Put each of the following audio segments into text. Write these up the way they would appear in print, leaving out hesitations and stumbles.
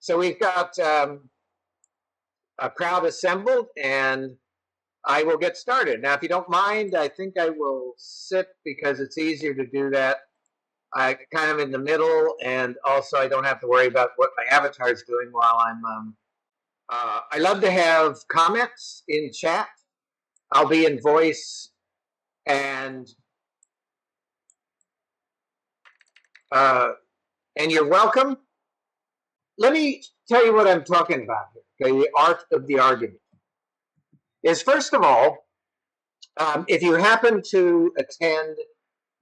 So we've got a crowd assembled, and I will get started. Now, if you don't mind, I think I will sit because it's easier to do that. I kind of in the middle, and also I don't have to worry about what my avatar is doing while I'm. I love to have comments in chat. I'll be in voice, and you're welcome. Let me tell you what I'm talking about here. Okay, the art of the argument is, first of all, if you happen to attend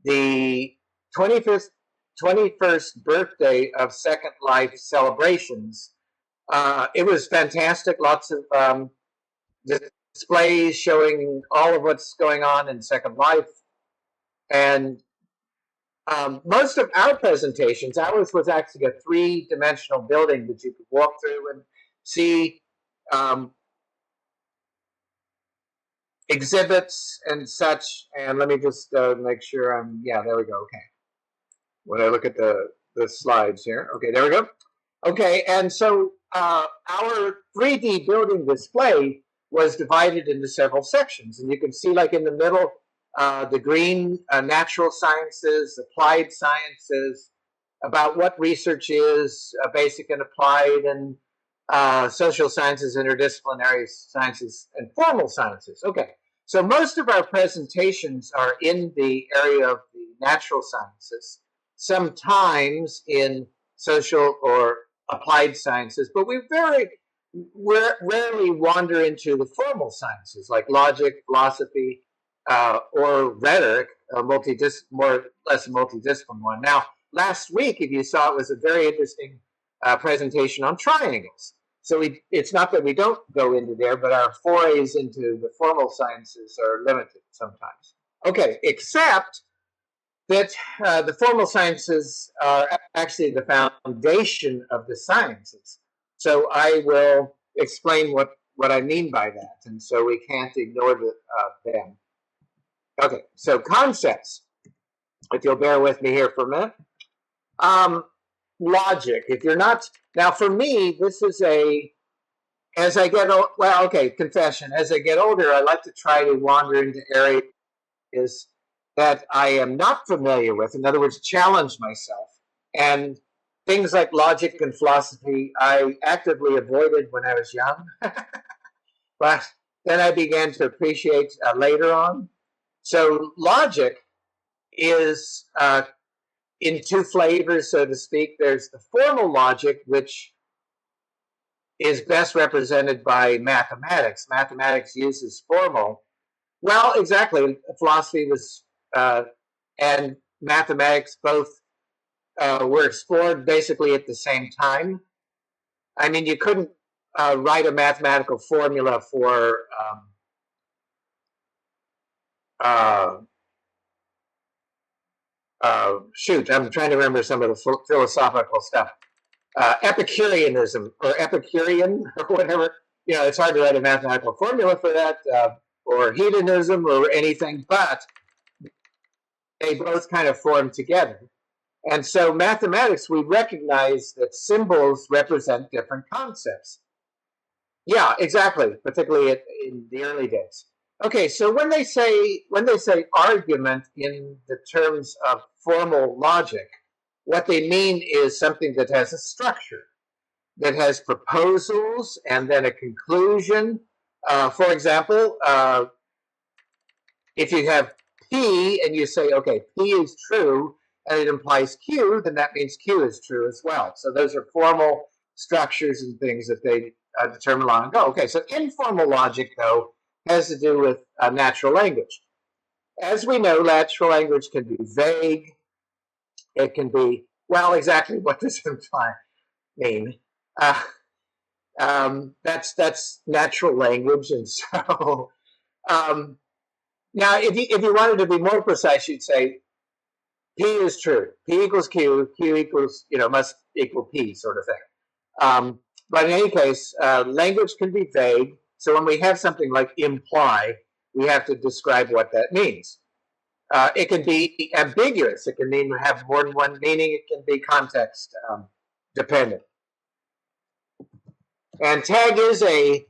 the 21st birthday of Second Life celebrations, it was fantastic. Lots of displays showing all of what's going on in Second Life. And most of our presentations, ours was actually a three-dimensional building that you could walk through and see exhibits and such. And let me just make sure yeah, there we go. Okay. When I look at the slides here. Okay, there we go. Okay, and so our 3D building display was divided into several sections. And you can see, like in the middle, the green, natural sciences, applied sciences, about what research is, basic and applied, and social sciences, interdisciplinary sciences, and formal sciences. Okay, so most of our presentations are in the area of the natural sciences, sometimes in social or applied sciences, but we very rarely wander into the formal sciences like logic, philosophy, or rhetoric, more or less a multidisciplinary one. Now, last week, if you saw, it was a very interesting presentation on triangles. So it's not that we don't go into there, but our forays into the formal sciences are limited sometimes. Okay, except that the formal sciences are actually the foundation of the sciences. So I will explain what I mean by that, and so we can't ignore them. Okay, so concepts, if you'll bear with me here for a minute. Logic, if you're not, now for me, this is as I get, well, okay, confession, as I get older, I like to try to wander into areas that I am not familiar with. In other words, challenge myself. And things like logic and philosophy, I actively avoided when I was young. But then I began to appreciate later on. So logic is in two flavors, so to speak. There's the formal logic, which is best represented by mathematics. Mathematics uses formal. Well, exactly. Philosophy was and mathematics both were explored basically at the same time. I mean, you couldn't write a mathematical formula for shoot, I'm trying to remember some of the philosophical stuff. Epicureanism or Epicurean or whatever. You know, it's hard to write a mathematical formula for that, or hedonism or anything, but they both kind of form together. And so mathematics, we recognize that symbols represent different concepts. Yeah, exactly, particularly in the early days. Okay, so when they say argument in the terms of formal logic, what they mean is something that has a structure, that has proposals and then a conclusion. For example, if you have P and you say, okay, P is true, and it implies Q, then that means Q is true as well. So those are formal structures and things that they determine long ago. Okay, so informal logic, though, has to do with natural language. As we know, natural language can be vague. It can be, well, exactly what does imply mean? That's natural language, and so now if you wanted to be more precise, you'd say P is true. P equals Q. Q equals, must equal P, sort of thing. But in any case, language can be vague. So when we have something like imply, we have to describe what that means. It can be ambiguous. It can have more than one meaning. It can be context dependent. And Tag is a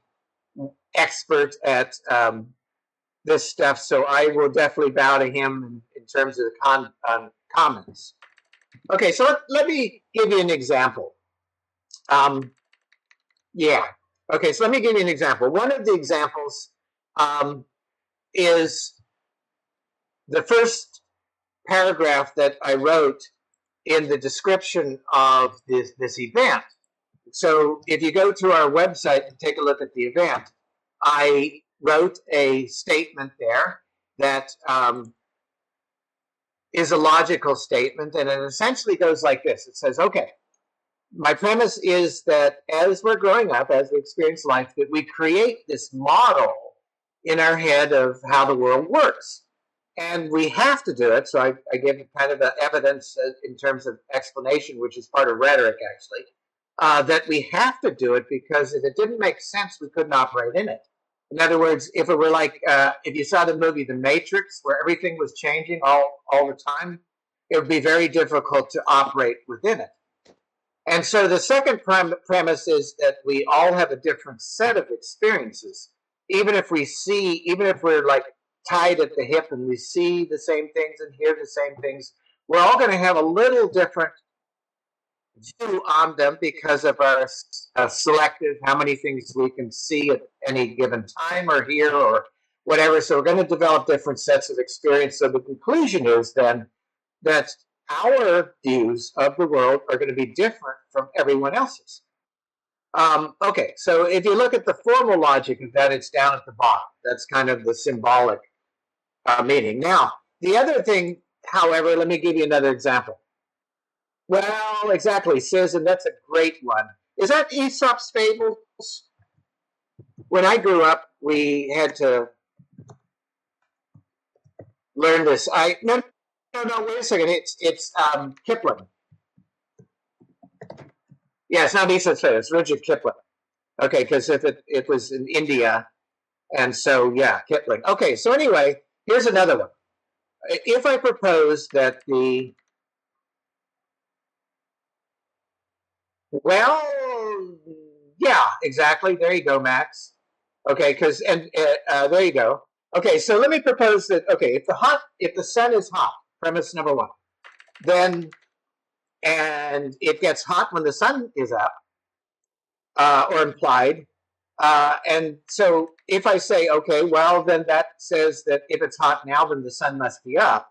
expert at this stuff, so I will definitely bow to him in terms of the comments. Okay, so let me give you an example. Yeah. Okay, so let me give you an example. One of the examples is the first paragraph that I wrote in the description of this event. So if you go to our website and take a look at the event, I wrote a statement there that is a logical statement, and it essentially goes like this. It says, okay, my premise is that as we're growing up, as we experience life, that we create this model in our head of how the world works. And we have to do it. So I give kind of the evidence in terms of explanation, which is part of rhetoric, actually, that we have to do it because if it didn't make sense, we couldn't operate in it. In other words, if it were like, if you saw the movie The Matrix, where everything was changing all the time, it would be very difficult to operate within it. And so the second premise is that we all have a different set of experiences. Even if we're like tied at the hip and we see the same things and hear the same things, we're all going to have a little different view on them because of our selective, how many things we can see at any given time or hear or whatever. So we're going to develop different sets of experience. So the conclusion is then that our views of the world are going to be different from everyone else's. Okay, so if you look at the formal logic of that, it's down at the bottom. That's kind of the symbolic meaning. Now, the other thing, however, let me give you another example. Well, exactly, Susan, that's a great one. Is that Aesop's Fables? When I grew up, we had to learn this. No, wait a second. It's Kipling. Yeah, it's not Aesop's Fables. It's Rudyard Kipling. Okay, because if it was in India, and so yeah, Kipling. Okay, so anyway, here's another one. If I propose that well, yeah, exactly. There you go, Max. Okay, there you go. Okay, so let me propose that. Okay, if the sun is hot, premise number one, then and it gets hot when the sun is up, or implied. And so if I say, okay, well, then that says that if it's hot now, then the sun must be up.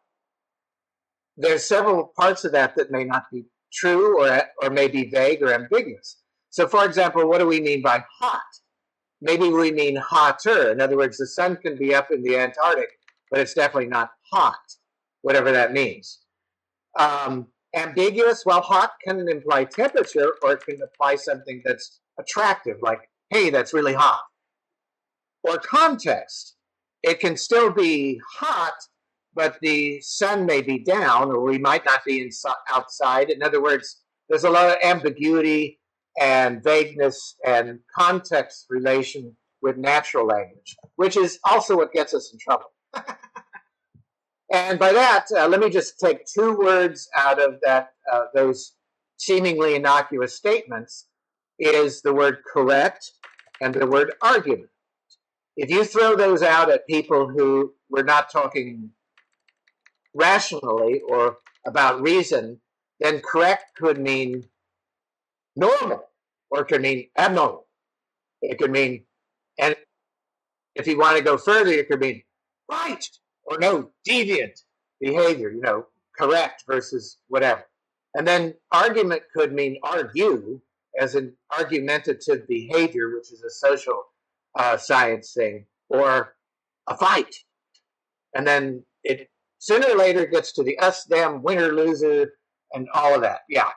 There's several parts of that that may not be true or may be vague or ambiguous. So, for example, what do we mean by hot? Maybe we mean hotter. In other words, the sun can be up in the Antarctic, but it's definitely not hot, whatever that means. Ambiguous, well, hot can imply temperature, or it can imply something that's attractive, like, hey, that's really hot. Or context, it can still be hot, but the sun may be down, or we might not be outside. In other words, there's a lot of ambiguity and vagueness and context relation with natural language, which is also what gets us in trouble. And by that, let me just take two words out of those seemingly innocuous statements, is the word correct and the word argument. If you throw those out at people who were not talking rationally or about reason, then correct could mean normal, or it could mean abnormal. It could mean, and if you want to go further, it could mean right or no, deviant behavior, correct versus whatever. And then argument could mean argue, as an argumentative behavior, which is a social science thing, or a fight. And then it sooner or later gets to the us, them, winner, loser, and all of that. Yeah.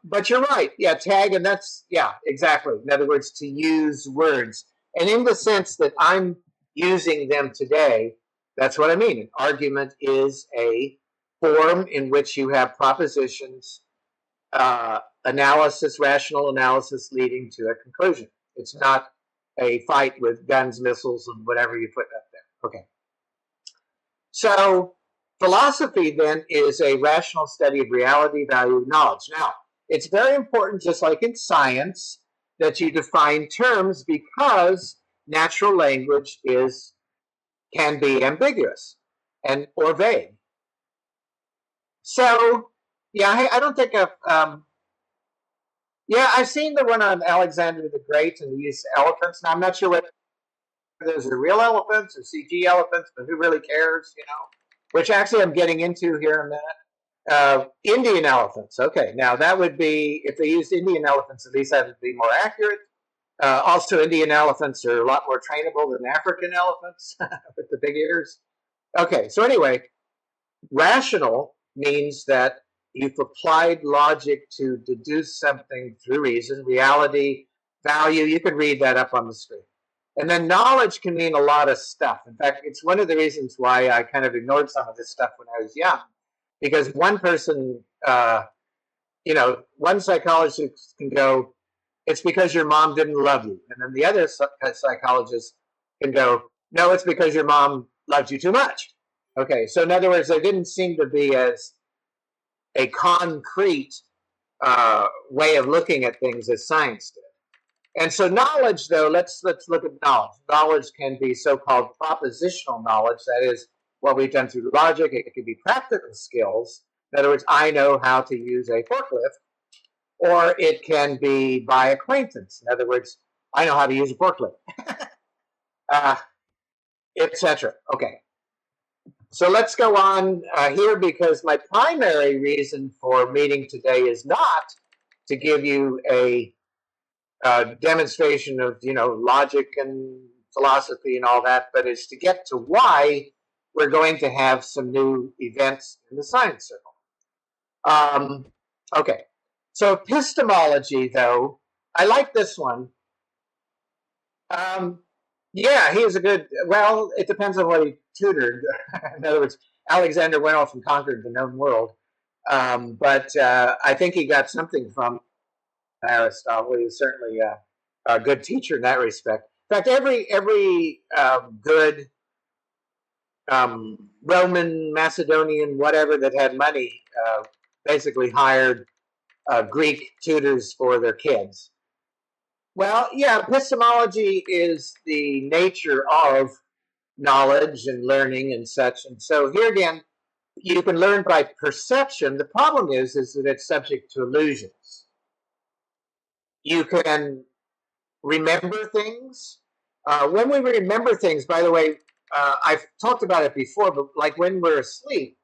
But you're right. Yeah, tag, and that's, yeah, exactly. In other words, to use words. And in the sense that I'm using them today, that's what I mean. An argument is a form in which you have propositions, analysis, rational analysis leading to a conclusion. It's not a fight with guns, missiles, and whatever you put up there. Okay. So philosophy then is a rational study of reality, value, knowledge. Now, it's very important, just like in science, that you define terms because natural language can be ambiguous and or vague. So, yeah, I don't think of. Yeah, I've seen the one on Alexander the Great and the use of elephants. Now, I'm not sure whether those are real elephants or CG elephants, but who really cares, you know? Which actually I'm getting into here in a minute. Indian elephants. Okay, now that would be, if they used Indian elephants, at least that would be more accurate. Also, Indian elephants are a lot more trainable than African elephants with the big ears. Okay, so anyway, rational means that you've applied logic to deduce something through reason, reality, value. You can read that up on the screen. And then knowledge can mean a lot of stuff. In fact, it's one of the reasons why I kind of ignored some of this stuff when I was young, because one person, one psychologist can go, it's because your mom didn't love you. And then the other psychologist can go, no, it's because your mom loved you too much. Okay, so in other words, there didn't seem to be as a concrete way of looking at things as science did. And so knowledge, though, let's look at knowledge. Knowledge can be so-called propositional knowledge. That is what we've done through logic. It can be practical skills. In other words, I know how to use a forklift. Or it can be by acquaintance. In other words, I know how to use a forklift, etc. Okay. So let's go on here, because my primary reason for meeting today is not to give you a demonstration of, logic and philosophy and all that, but it's to get to why we're going to have some new events in the science circle. Okay, so epistemology, though, I like this one. Yeah, he was a good, well, it depends on what he tutored. In other words, Alexander went off and conquered the known world. But I think he got something from Aristotle. He was certainly a good teacher in that respect. In fact, every good Roman, Macedonian, whatever that had money basically hired Greek tutors for their kids. Well, yeah, epistemology is the nature of knowledge and learning and such. And so here again, you can learn by perception. The problem is that it's subject to illusions. You can remember things. When we remember things, by the way, I've talked about it before, but like when we're asleep,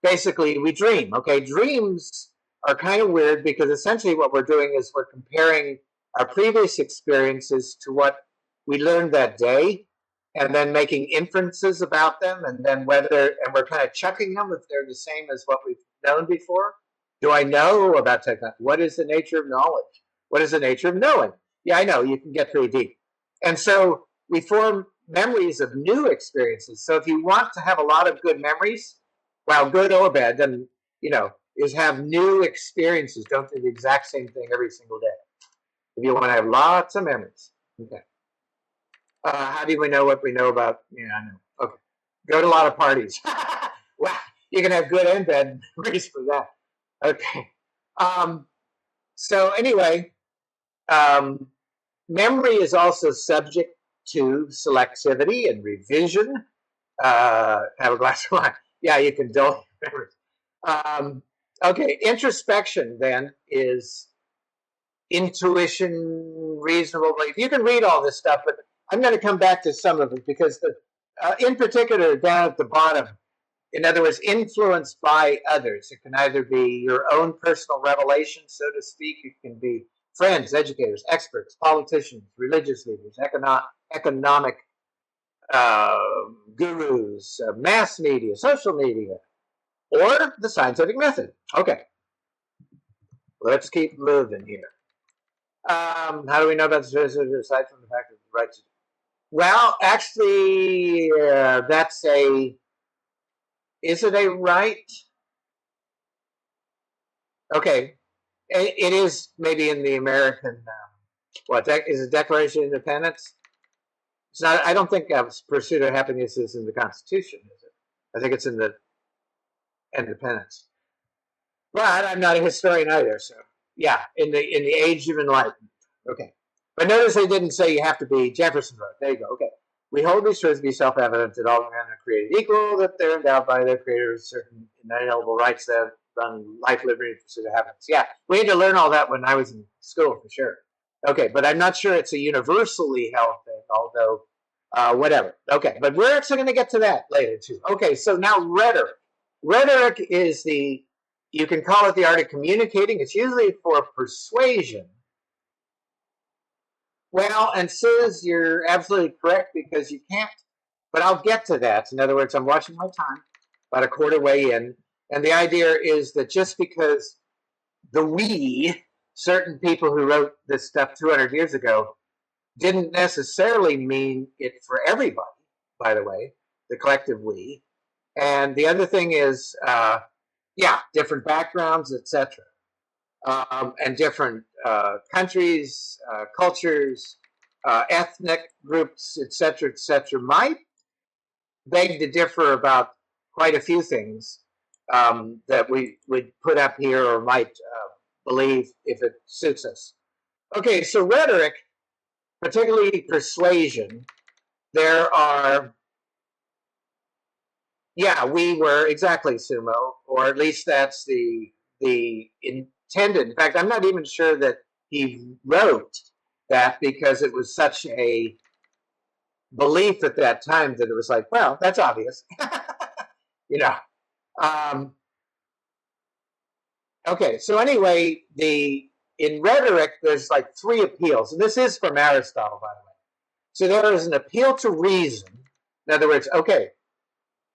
basically we dream. Okay, dreams are kind of weird because essentially what we're doing is we're comparing our previous experiences to what we learned that day, and then making inferences about them, and then and we're kind of checking them if they're the same as what we've known before. Do I know about technology? What is the nature of knowledge? What is the nature of knowing? Yeah, I know, you can get pretty deep. And so we form memories of new experiences. So if you want to have a lot of good memories, well, good or bad, then, is have new experiences. Don't do the exact same thing every single day. If you want to have lots of memories. Okay. How do we know what we know about? Yeah, I know. Okay. Go to a lot of parties. Wow. You can have good and bad memories for that. Okay. So anyway, memory is also subject to selectivity and revision. Have a glass of wine. Yeah, you can dull memory. Okay, introspection then is intuition, reasonable belief. You can read all this stuff, but I'm going to come back to some of it because, in particular, down at the bottom, in other words, influenced by others. It can either be your own personal revelation, so to speak. It can be friends, educators, experts, politicians, religious leaders, economic gurus, mass media, social media, or the scientific method. Okay, let's keep moving here. How do we know about this aside from the fact that the right to? Well, actually, is it a right? Okay, it is maybe in the American, is it Declaration of Independence? It's not. I don't think pursuit of happiness is in the Constitution, is it? I think it's in the Independence. But I'm not a historian either, so yeah, in the Age of Enlightenment. Okay. But notice they didn't say you have to be Jefferson wrote. There you go. Okay. We hold these truths to be self-evident that all men are created equal, that they're endowed by their creator with certain inalienable rights that run life, liberty, and pursuit of happiness. Yeah, we had to learn all that when I was in school, for sure. Okay, but I'm not sure it's a universally held thing, although whatever. Okay, but we're actually going to get to that later, too. Okay, so now rhetoric. Rhetoric is you can call it the art of communicating. It's usually for persuasion. Well, and Suze, you're absolutely correct because you can't, but I'll get to that. In other words, I'm watching my time, about a quarter way in, and the idea is that just because certain people who wrote this stuff 200 years ago, didn't necessarily mean it for everybody, by the way, the collective we. And the other thing is, different backgrounds, etc. And different countries, cultures, ethnic groups, etc., might beg to differ about quite a few things that we would put up here or might believe if it suits us. Okay, so rhetoric, particularly persuasion, there are, we were exactly Sumo, or at least that's the intended. In fact, I'm not even sure that he wrote that because it was such a belief at that time that it was like, well, that's obvious. you know. Okay, so anyway, in rhetoric, there's like three appeals, and this is from Aristotle, by the way. So there is an appeal to reason. In other words, okay,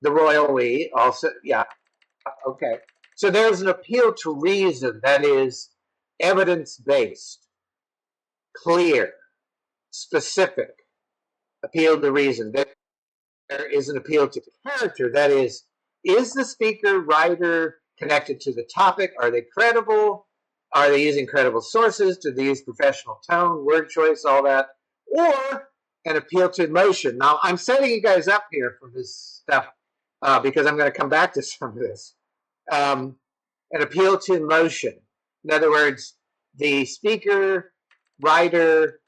the royal we also, okay. So there's an appeal to reason that is evidence-based, clear, specific, appeal to reason. There is an appeal to character, that is the speaker, writer connected to the topic? Are they credible? Are they using credible sources? Do they use professional tone, word choice, all that? Or an appeal to emotion. Now, I'm setting you guys up here for this stuff because I'm going to come back to some of this. An appeal to emotion. In other words, the speaker, writer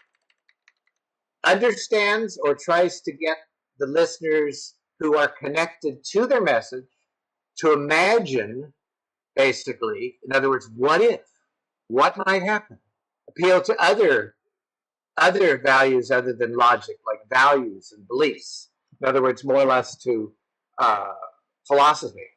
understands or tries to get the listeners who are connected to their message to imagine, basically, in other words, what if? What might happen? Appeal to other values other than logic, like values and beliefs. In other words, more or less to philosophy.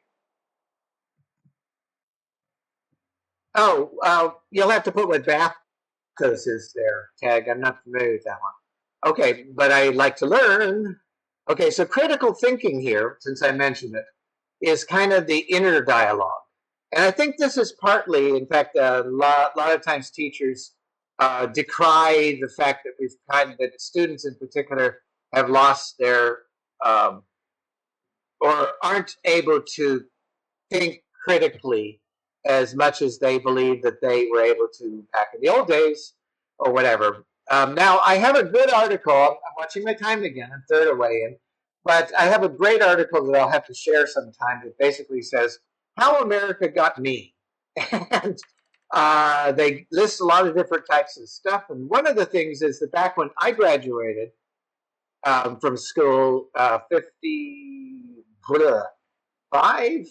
Oh, you'll have to put what Baptist is there, Tag. I'm not familiar with that one. Okay, but I like to learn. Okay, so critical thinking here, since I mentioned it, is kind of the inner dialogue. And I think this is partly, in fact, a lot of times teachers decry the fact that students in particular have lost their, or aren't able to think critically as much as they believe that they were able to back in the old days or whatever. Now, I have a good article. I'm watching my time again. I'm third away in. But I have a great article that I'll have to share sometime that basically says how America got me. And they list a lot of different types of stuff. And one of the things is that back when I graduated from school, 55,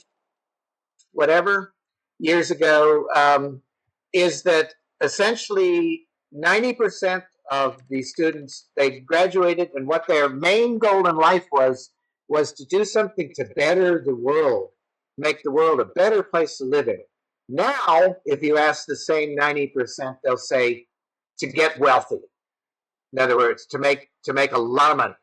whatever, years ago, is that essentially 90% of the students, they graduated, and what their main goal in life was to do something to better the world, make the world a better place to live in. Now, if you ask the same 90%, they'll say to get wealthy. In other words, to make a lot of money.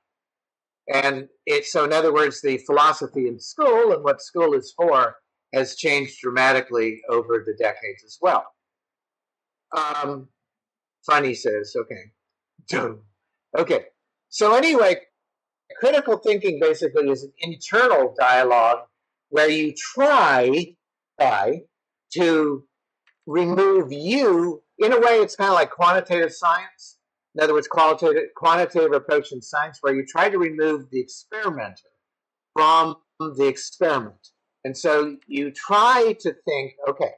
And so in other words, the philosophy in school and what school is for has changed dramatically over the decades as well. Funny says, okay. Okay. So anyway, critical thinking basically is an internal dialogue where you try to remove you. In a way, it's kind of like quantitative science. In other words, quantitative approach in science, where you try to remove the experimenter from the experiment. And so you try to think, okay,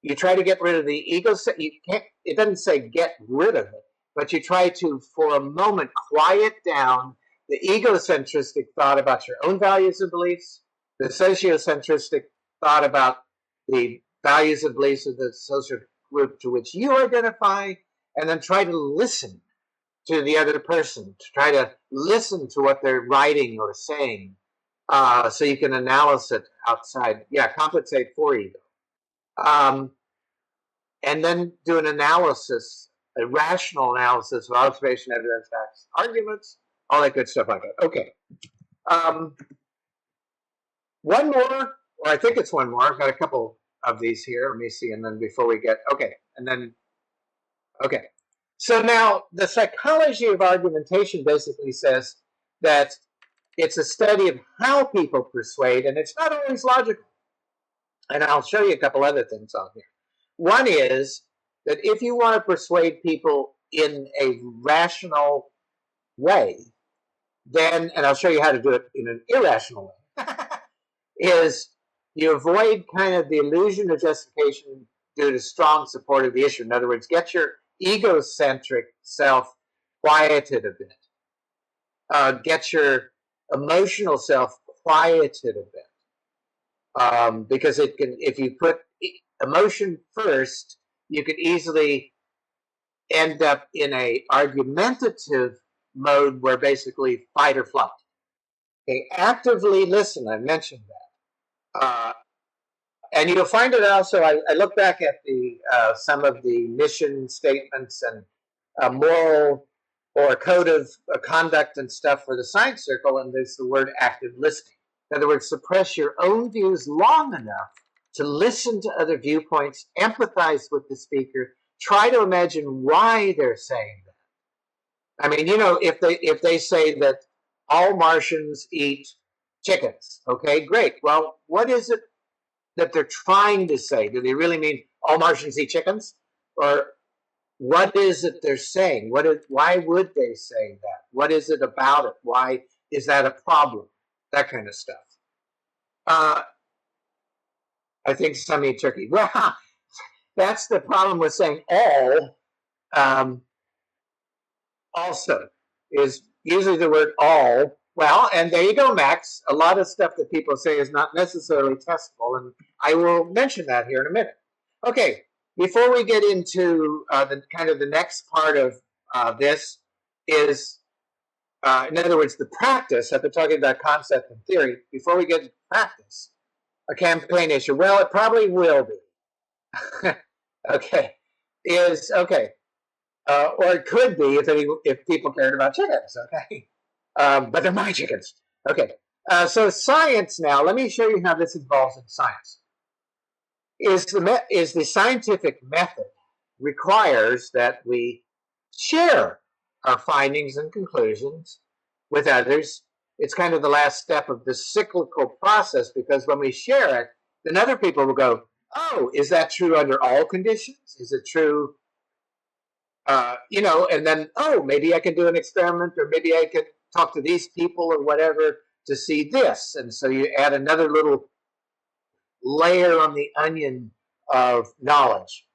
you try to get rid of the ego. You can't. It doesn't say get rid of it. but you try to, for a moment, quiet down the egocentristic thought about your own values and beliefs, the sociocentristic thought about the values and beliefs of the social group to which you identify, and then try to listen to the other person, to try to listen to what they're writing or saying, so you can analyze it outside. Yeah, compensate for ego. And then do an analysis, a rational analysis of observation, evidence, facts, arguments, all that good stuff like that. Okay. One more, or I think it's one more. I've got a couple of these here. Let me see. And then before we get, okay. And then, okay. So now the psychology of argumentation basically says that it's a study of how people persuade, and it's not always logical. And I'll show you a couple other things on here. One is that if you want to persuade people in a rational way, then, and I'll show you how to do it in an irrational way, is you avoid kind of the illusion of justification due to strong support of the issue. In other words, get your egocentric self quieted a bit. Get your emotional self quieted a bit. Because it can, if you put emotion first, you could easily end up in a argumentative mode where basically fight or flight. Okay, actively listen. I mentioned that, and you'll find it also. I look back at the some of the mission statements and moral or code of conduct and stuff for the science circle, and there's the word active listening. In other words, suppress your own views long enough to listen to other viewpoints, empathize with the speaker, try to imagine why they're saying that. I mean, you know, if they say that all Martians eat chickens, okay, great. Well, what is it that they're trying to say? Do they really mean all Martians eat chickens? Or what is it they're saying? Why would they say that? What is it about it? Why is that a problem? That kind of stuff. I think some eat turkey. Well, that's the problem with saying all. Also, is usually the word all. Well, and there you go, Max. A lot of stuff that people say is not necessarily testable, and I will mention that here in a minute. Okay, before we get into the kind of the next part of this is, in other words, the practice. I've been talking about concept and theory. Before we get into practice, a campaign issue. Well, it probably will be. Okay, is okay, or it could be if people cared about chickens. Okay, but they're my chickens. Okay, so science now. Let me show you how this involves in science. Is the scientific method requires that we share our findings and conclusions with others. It's kind of the last step of the cyclical process, because when we share it, then other people will go, oh, is that true under all conditions? Is it true, you know, and then, oh, maybe I can do an experiment, or maybe I can talk to these people or whatever to see this. And so you add another little layer on the onion of knowledge.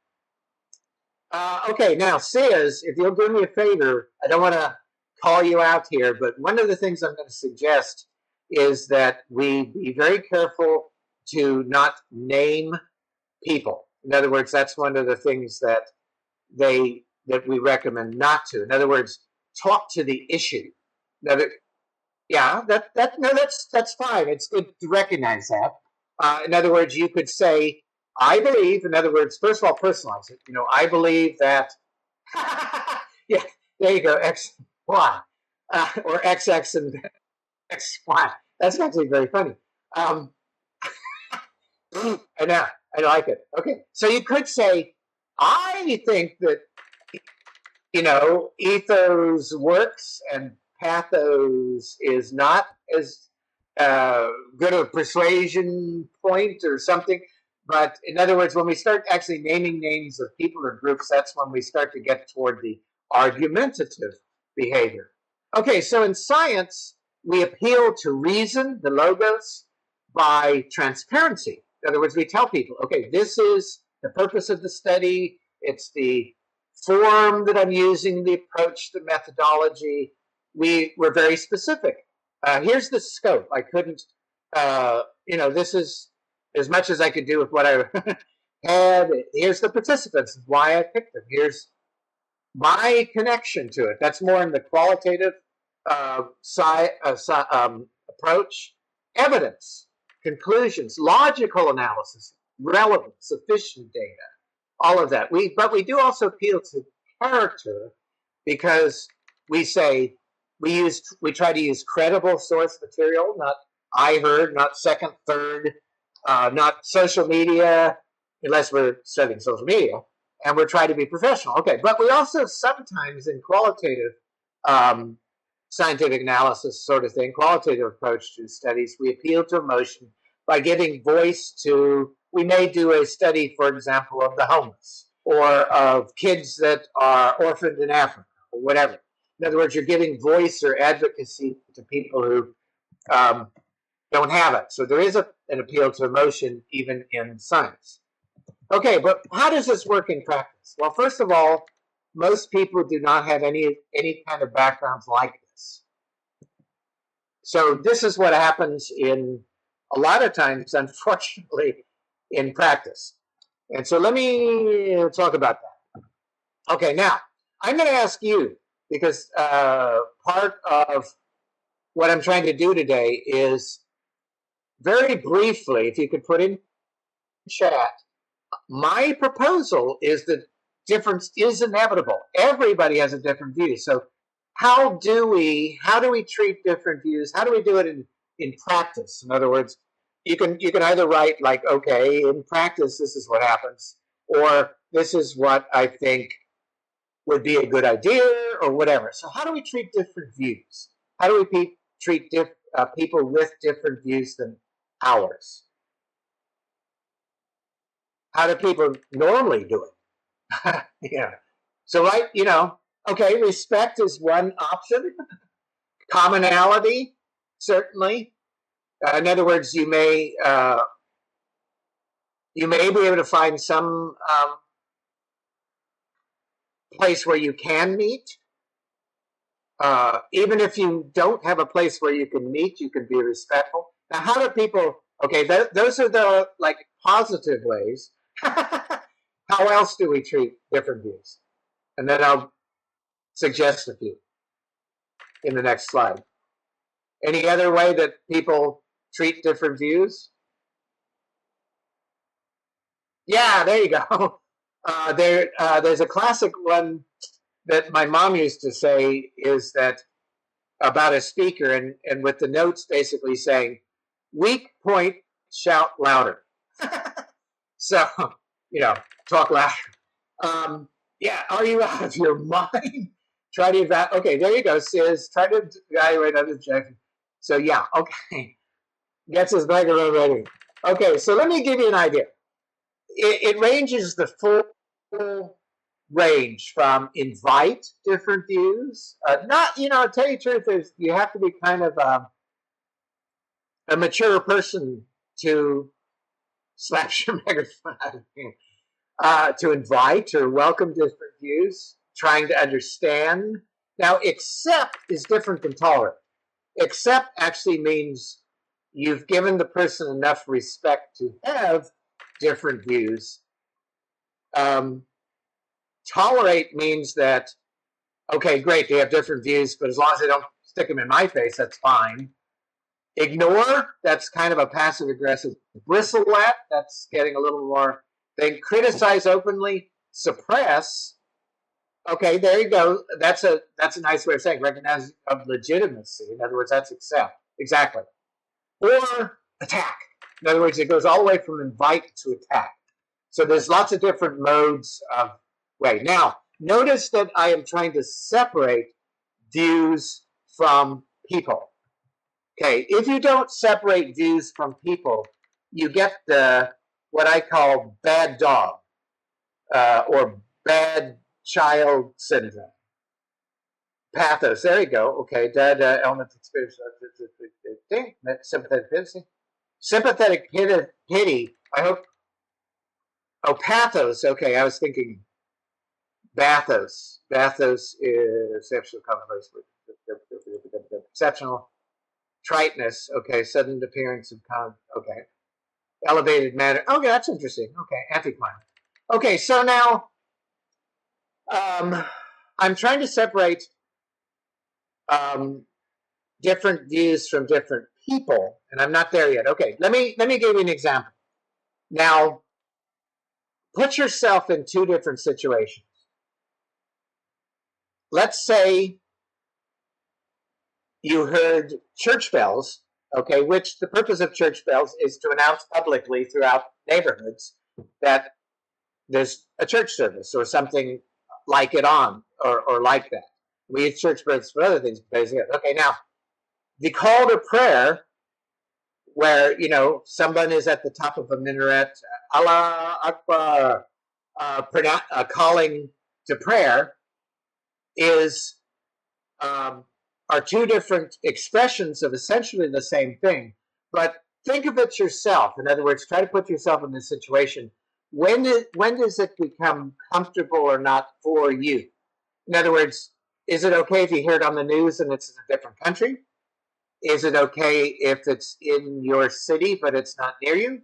Okay, now, Sis, if you'll do me a favor, I don't want to call you out here, but one of the things I'm going to suggest is that we be very careful to not name people. In other words, that's one of the things that we recommend not to. In other words, talk to the issue. Yeah, that's fine. It's good to recognize that. In other words, you could say, I believe, in other words, first of all, personalize it. You know, I believe that, yeah, there you go, X, Y, or XX and X, Y. That's actually very funny. I know, I like it. Okay, so you could say, I think that, you know, ethos works and pathos is not as good a persuasion point or something. But in other words, when we start actually naming names of people or groups, that's when we start to get toward the argumentative behavior. Okay, so in science, we appeal to reason, the logos, by transparency. In other words, we tell people, okay, this is the purpose of the study. It's the form that I'm using, the approach, the methodology. We were very specific. Here's the scope. I couldn't, this is as much as I could do with what I had. Here's the participants, why I picked them. Here's my connection to it. That's more in the qualitative approach. Evidence, conclusions, logical analysis, relevant, sufficient data, all of that. But we do also appeal to character, because we say we try to use credible source material, not I heard, not second, third, not social media, unless we're studying social media, and we're trying to be professional. Okay, but we also sometimes in qualitative scientific analysis sort of thing, qualitative approach to studies, we appeal to emotion by giving voice to, we may do a study, for example, of the homeless or of kids that are orphaned in Africa or whatever. In other words, you're giving voice or advocacy to people who don't have it. So there is an appeal to emotion even in science. Okay, but how does this work in practice? Well, first of all, most people do not have any kind of backgrounds like this. So this is what happens in a lot of times, unfortunately, in practice. And so let me talk about that. Okay, now I'm going to ask you, because part of what I'm trying to do today is very briefly, if you could put in chat, my proposal is that difference is inevitable. Everybody has a different view. So how do we treat different views? How do we do it in practice? In other words, you can either write like, okay, in practice this is what happens, or this is what I think would be a good idea, or whatever. So how do we treat different views? How do we treat people with different views than ours? How do people normally do it? Yeah. So, right, okay, respect is one option. Commonality, certainly. In other words, you may be able to find some place where you can meet. Even if you don't have a place where you can meet, you can be respectful. Now, how do people? Okay, those are the positive ways. How else do we treat different views? And then I'll suggest a few in the next slide. Any other way that people treat different views? Yeah, there you go. There's a classic one that my mom used to say, is that about a speaker, and with the notes basically saying, weak point, shout louder. So, talk louder. Yeah, are you out of your mind? Try to evaluate. Okay, there you go, Sis. Try to evaluate other objections. So, yeah, okay. Gets his microphone ready. Okay, so let me give you an idea. It ranges the full range from invite different views. Not, to tell you the truth, you have to be kind of a mature person to slash your microphone out of hand. To invite or welcome different views, trying to understand. Now, accept is different than tolerate. Accept actually means you've given the person enough respect to have different views. Tolerate means that, okay, great, they have different views, but as long as they don't stick them in my face, that's fine. Ignore, that's kind of a passive-aggressive. Bristle at, that's getting a little more. Then criticize openly. Suppress, okay, there you go. That's a nice way of saying recognize of legitimacy. In other words, that's accept. Exactly. Or attack. In other words, it goes all the way from invite to attack. So there's lots of different modes of way. Now, notice that I am trying to separate views from people. Okay, if you don't separate views from people, you get what I call bad dog or bad child syndrome. Pathos, there you go. Okay, element experience, sympathetic pity. Sympathetic pity, I hope. Oh, pathos, okay, I was thinking Bathos. Bathos is exceptional commonplace. Exceptional. Triteness. Okay. Sudden appearance of okay. Elevated manner. Okay, that's interesting. Okay. Anticlimax. Okay. So now, I'm trying to separate different views from different people, and I'm not there yet. Okay. Let me give you an example. Now, put yourself in two different situations. Let's say you heard church bells, okay, which the purpose of church bells is to announce publicly throughout neighborhoods that there's a church service or something like it on, or like that. We use church bells for other things. Okay, now, the call to prayer, where, someone is at the top of a minaret, Allah Akbar, calling to prayer, is are two different expressions of essentially the same thing. But think of it yourself. In other words, try to put yourself in this situation. When does it become comfortable or not for you? In other words, is it okay if you hear it on the news and it's in a different country? Is it okay if it's in your city but it's not near you?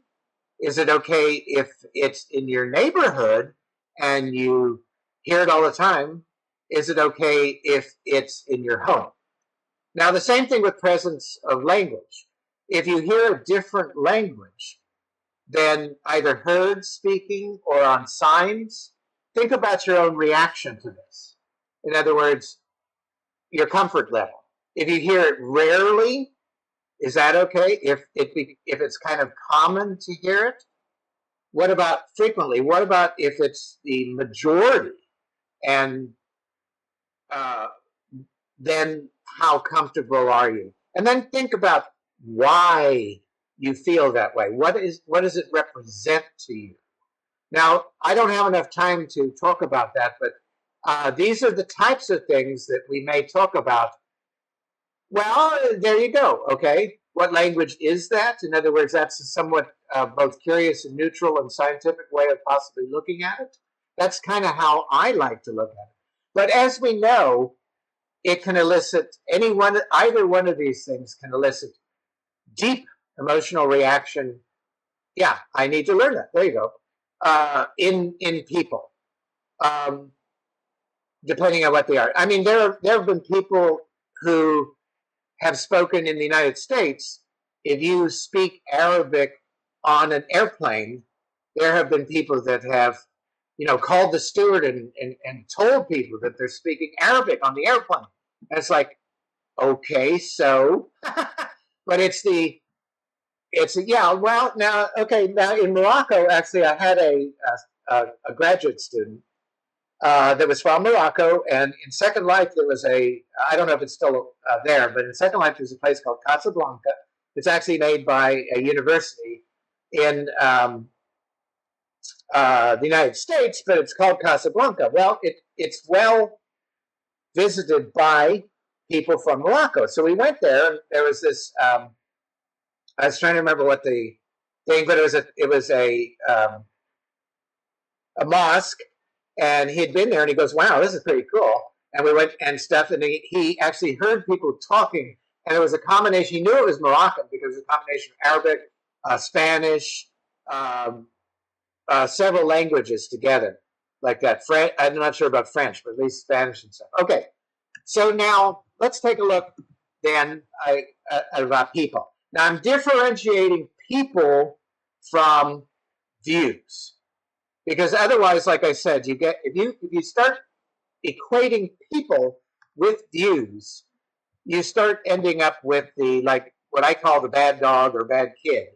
Is it okay if it's in your neighborhood and you hear it all the time? Is it okay if it's in your home? Now, the same thing with presence of language. If you hear a different language than either heard speaking or on signs, think about your own reaction to this. In other words, your comfort level. If you hear it rarely, is that okay? If it's kind of common to hear it? What about frequently? What about if it's the majority? And then how comfortable are you? And then think about why you feel that way. What does it represent to you? Now, I don't have enough time to talk about that, but these are the types of things that we may talk about. Well, there you go. Okay. What language is that? In other words, that's a somewhat both curious and neutral and scientific way of possibly looking at it. That's kind of how I like to look at it. But as we know, it can elicit either one of these things can elicit deep emotional reaction. Yeah, I need to learn that. There you go. In people, depending on what they are. I mean, there have been people who have spoken in the United States. If you speak Arabic on an airplane, there have been people that have, called the steward and told people that they're speaking Arabic on the airplane. And it's like, okay, so, but yeah, well, now, okay, now in Morocco, actually, I had a graduate student that was from Morocco, and in Second Life, there was I don't know if it's still there, but in Second Life, there's a place called Casablanca. It's actually made by a university in the United States, but it's called Casablanca. Well, it's well visited by people from Morocco. So we went there, and there was this. I was trying to remember what the thing, but it was a mosque, and he had been there, and he goes, "Wow, this is pretty cool." And we went and stuff, and he actually heard people talking, and it was a combination. He knew it was Moroccan because it was a combination of Arabic, Spanish, several languages together, like that. I'm not sure about French, but at least Spanish and stuff. Okay, so now let's take a look then about people. Now I'm differentiating people from views, because otherwise, like I said, if you start equating people with views, you start ending up with what I call the bad dog or bad kid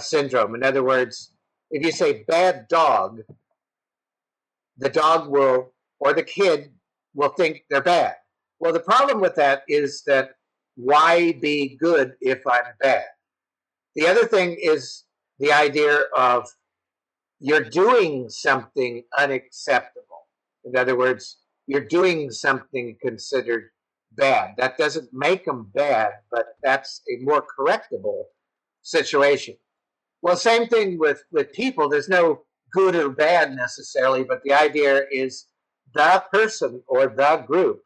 syndrome. In other words, if you say bad dog, the dog will, or the kid will think they're bad. Well, the problem with that is that why be good if I'm bad? The other thing is the idea of you're doing something unacceptable. In other words, you're doing something considered bad. That doesn't make them bad, but that's a more correctable situation. Well, same thing with people. There's no good or bad necessarily, but the idea is the person or the group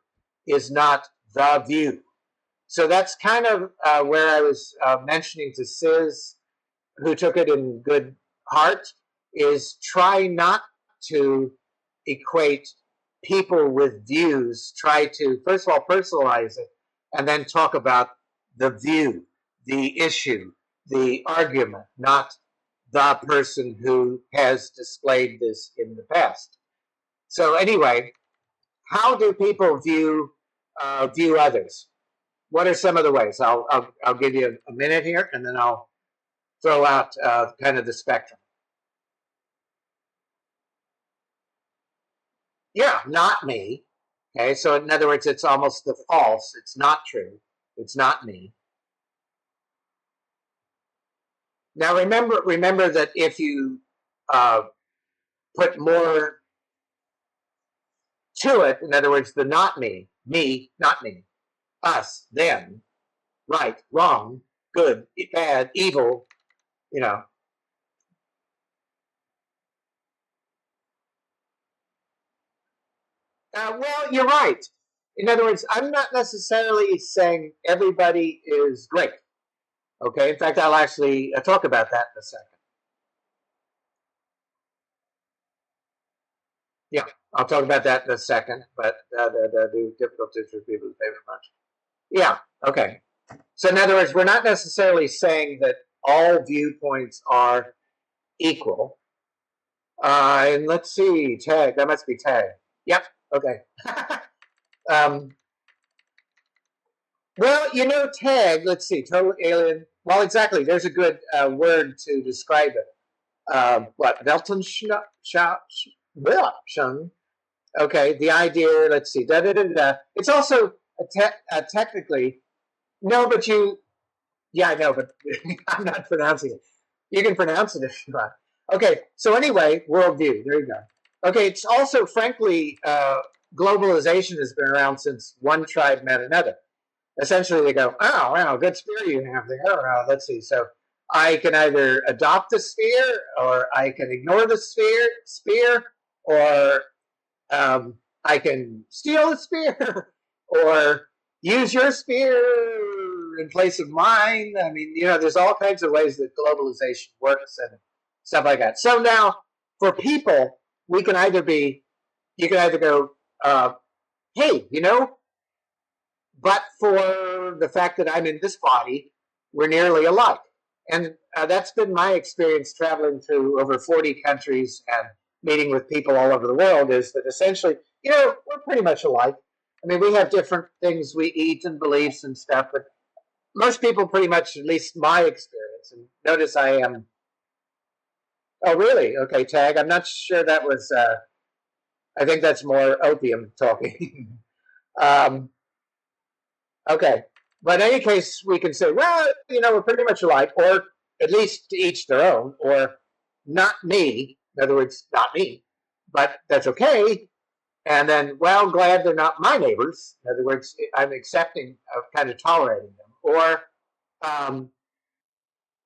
is not the view. So that's kind of where I was mentioning to Sis, who took it in good heart, is try not to equate people with views. Try to, first of all, personalize it and then talk about the view, the issue, the argument, not the person who has displayed this in the past. So anyway, how do people view others? What are some of the ways? I'll give you a minute here, and then I'll throw out kind of the spectrum. Yeah, not me. Okay, so in other words, it's almost the false. It's not true. It's not me. Now remember that if you put more to it, in other words, the not me, not me, us, them, right, wrong, good, bad, evil, you know. Well, you're right. In other words, I'm not necessarily saying everybody is great. Okay, in fact, I'll actually talk about that in a second. Yeah, I'll talk about that in a second, but the difficulties for people to pay for much. Yeah, okay. So, in other words, we're not necessarily saying that all viewpoints are equal. And let's see, tag, that must be tag. Yep, okay. um, well, tag, let's see, total alien. Well, exactly, there's a good word to describe it. What, Weltanschauung? Okay, the idea, let's see, da da da da. It's also technically, no, but yeah, I know, but I'm not pronouncing it. You can pronounce it if you want. Okay, so anyway, worldview, there you go. Okay, it's also, frankly, globalization has been around since one tribe met another. Essentially, they go, oh, wow, good sphere you have there. Let's see. So I can either adopt the sphere, or I can ignore the sphere, or I can steal the spear or use your spear in place of mine. I mean, there's all kinds of ways that globalization works and stuff like that. So now, for people, you can either go, hey, but for the fact that I'm in this body, we're nearly alike. And that's been my experience traveling through over 40 countries and meeting with people all over the world, is that essentially, we're pretty much alike. I mean, we have different things we eat and beliefs and stuff, but most people pretty much, at least my experience, and notice I am, oh, really? Okay, tag. I'm not sure that was, I think that's more opium talking. Okay. But in any case, we can say, well, we're pretty much alike, or at least to each their own, or not me. In other words, not me, but that's okay. And then, well, glad they're not my neighbors. In other words, I'm accepting of kind of tolerating them, or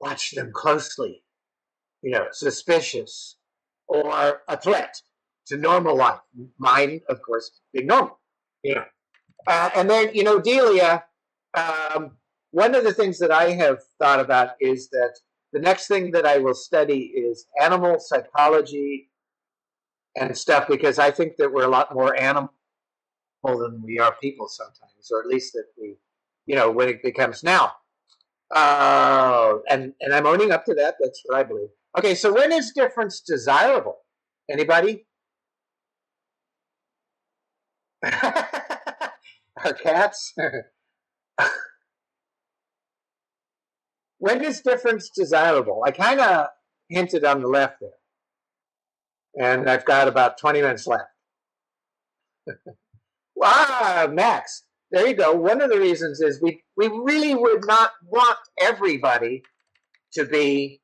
watch them closely, suspicious, or a threat to normal life. Mine, of course, being normal. And then, Delia, one of the things that I have thought about is that the next thing that I will study is animal psychology and stuff, because I think that we're a lot more animal than we are people sometimes, or at least that we, when it becomes now. And I'm owning up to that. That's what I believe. Okay, so when is difference desirable? Anybody? Our cats? When is difference desirable? I kind of hinted on the left there. And I've got about 20 minutes left. Max, there you go. One of the reasons is we really would not want everybody to be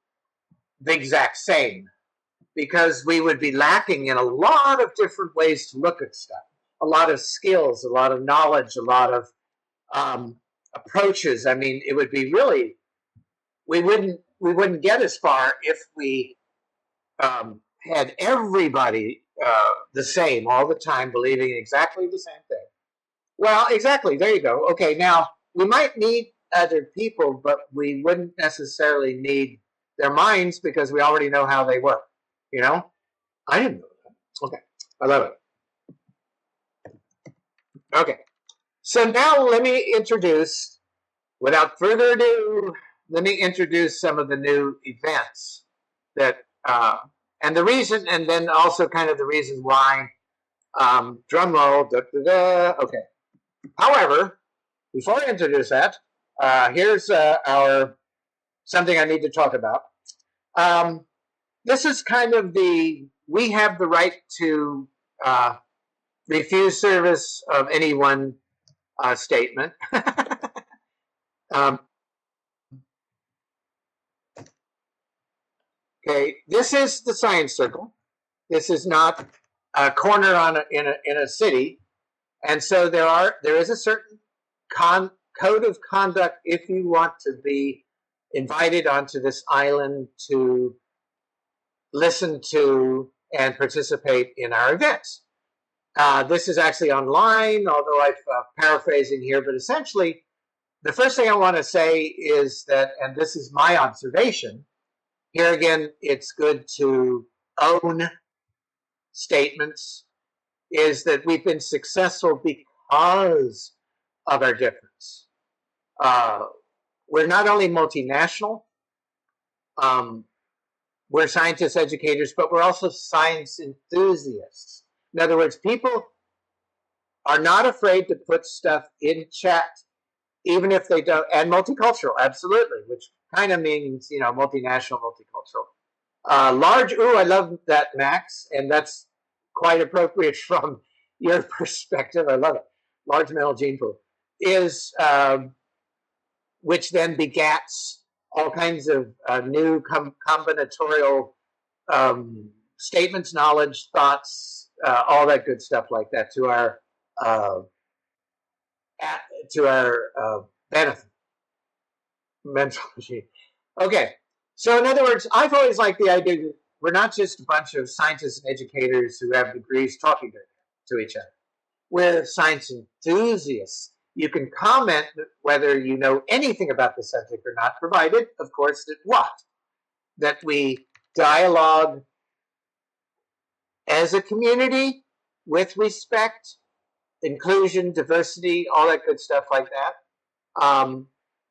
the exact same, because we would be lacking in a lot of different ways to look at stuff, a lot of skills, a lot of knowledge, a lot of approaches. I mean, it would be really, we wouldn't get as far if we had everybody the same all the time, believing exactly the same thing. Well, exactly. There you go. Okay, now we might need other people, but we wouldn't necessarily need their minds because we already know how they work. You know, I didn't know that. Okay, I love it. Okay, so now let me introduce, without further ado, let me introduce some of the new events that, and the reason, and then also kind of the reason why. Drum roll. Da, da, da. Okay. However, before I introduce that, here's our something I need to talk about. This is kind of we have the right to refuse service of anyone statement. um, okay, this is the science circle. This is not a corner in a city, and so there is a certain code of conduct if you want to be invited onto this island to listen to and participate in our events. This is actually online, although I'm paraphrasing here, but essentially, the first thing I want to say is that, and this is my observation, here again, it's good to own statements, is that we've been successful because of our difference. We're not only multinational, we're scientists, educators, but we're also science enthusiasts. In other words, people are not afraid to put stuff in chat, even if they don't, and multicultural, absolutely, which kind of means, multinational, multicultural. Large, ooh, I love that, Max, and that's quite appropriate from your perspective. I love it. Large metal gene pool is, which then begats all kinds of new combinatorial statements, knowledge, thoughts, all that good stuff like that to our benefit, mental machine. Okay, so in other words, I've always liked the idea that we're not just a bunch of scientists and educators who have degrees talking to each other. We're science enthusiasts. You can comment whether you know anything about the subject or not, provided, of course, that what? That we dialogue as a community with respect, inclusion, diversity, all that good stuff like that,